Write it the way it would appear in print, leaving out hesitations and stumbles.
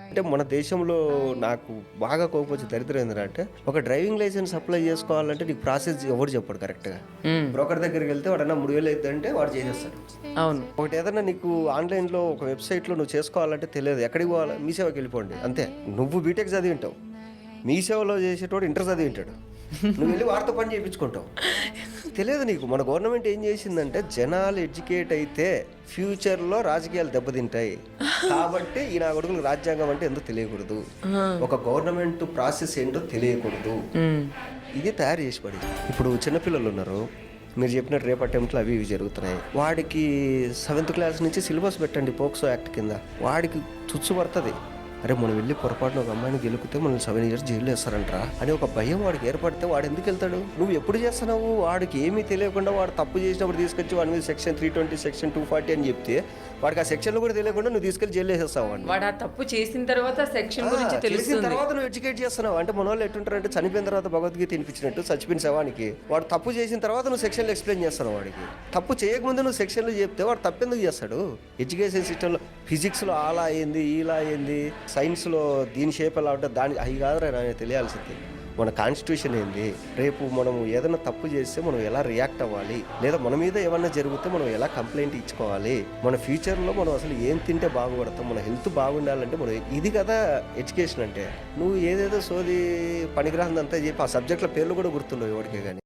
అంటే మన దేశంలో నాకు బాగా కోపం దరిద్రం ఏంటంటే ఒక డ్రైవింగ్ లైసెన్స్ అప్లై చేసుకోవాలంటే నీకు ప్రాసెస్ ఎవరు చెప్పాడు కరెక్ట్గా. బ్రోకర్ దగ్గరికి వెళ్తే వాడన్నా 3,000 అవుతుందంటే వాడు చేసేస్తాడు. అవును. ఒకటి ఏదన్నా నీకు ఆన్లైన్లో ఒక వెబ్సైట్లో నువ్వు చేసుకోవాలంటే తెలియదు, ఎక్కడికి పోవాలి, మీ సేవకి వెళ్ళిపోండి అంతే. నువ్వు బీటెక్ చదివి ఉంటావు, మీ సేవలో చేసేటోడు ఇంటర్ చదివి ఉంటాడు, నువ్వు వెళ్ళి వారితో పని చేయించుకుంటావు. తెలియదు నీకు. మన గవర్నమెంట్ ఏం చేసిందంటే జనాలు ఎడ్యుకేట్ అయితే ఫ్యూచర్లో రాజకీయాలు దెబ్బతింటాయి కాబట్టి ఈ నా కొడుకులకు రాజ్యాంగం అంటే ఎంతో తెలియకూడదు, ఒక గవర్నమెంట్ ప్రాసెస్ ఏంటో తెలియకూడదు, ఇది తయారు చేసి పడి. ఇప్పుడు చిన్నపిల్లలు ఉన్నారు, మీరు చెప్పినట్టు రేపు అటెంప్ట్లు అవి ఇవి జరుగుతున్నాయి. వాడికి 7th క్లాస్ నుంచి సిలబస్ పెట్టండి పోక్సో యాక్ట్ కింద, వాడికి తుచ్చు పడుతుంది. అరే మనం వెళ్ళి పొరపాటున ఒక అమ్మాయిని గెలిపితే మనం 7 years జైలు వేస్తారంటరా అని ఒక భయం వాడికి ఏర్పడితే వాడు ఎందుకు వెళ్తాడు? నువ్వు ఎప్పుడు చేస్తున్నావు? వాడికి ఏమీ తెలియకుండా వాడు తప్పు చేసినప్పుడు తీసుకొచ్చి వాడి మీద సెక్షన్ 320 సెక్షన్ 240 అని చెప్తే వాడికి ఆ సెక్షన్లు కూడా తెలియకుండా నువ్వు తీసుకెళ్ళి జైలు వేసేస్తావు. వాడు ఆ తప్పు చేసిన తర్వాత సెక్షన్ గురించి తెలిసిన తర్వాత నువ్వు ఎడ్యుకేట్ చేస్తున్నావు. అంటే మన వాళ్ళు ఎట్టుంటారంటే చనిపోయిన తర్వాత భగవద్గీత తినిపించినట్టు చచ్చిపోయిన శవానికి వాడు తప్పు చేసిన తర్వాత నువ్వు సెక్షన్లు ఎక్స్ప్లెయిన్ చేస్తున్నావు. వాడికి తప్పు చేయకముందు నువ్వు సెక్షన్లు చెప్తే వాడు తప్పెందుకు చేస్తాడు? ఎడ్యుకేషన్ సిస్టంలో ఫిజిక్స్లో అలా అయింది ఇలా అయింది, సైన్స్లో దీని షేప్ ఎలా ఉంటుంది దాని అవి కాదు నాకు తెలియాల్సింది. మన కాన్స్టిట్యూషన్ ఏంది, రేపు మనం ఏదైనా తప్పు చేస్తే మనం ఎలా రియాక్ట్ అవ్వాలి, లేదా మన మీద ఏమన్నా జరిగితే మనం ఎలా కంప్లైంట్ ఇచ్చుకోవాలి, మన ఫ్యూచర్లో మనం అసలు ఏం తింటే బాగుపడతాం, మన హెల్త్ బాగుండాలంటే మనం ఇది కదా ఎడ్యుకేషన్ అంటే. నువ్వు ఏదేదో సోది పనికిరాందంతా చెప్పి ఆ సబ్జెక్టుల పేర్లు కూడా గుర్తుండవు ఎవరికే కానీ.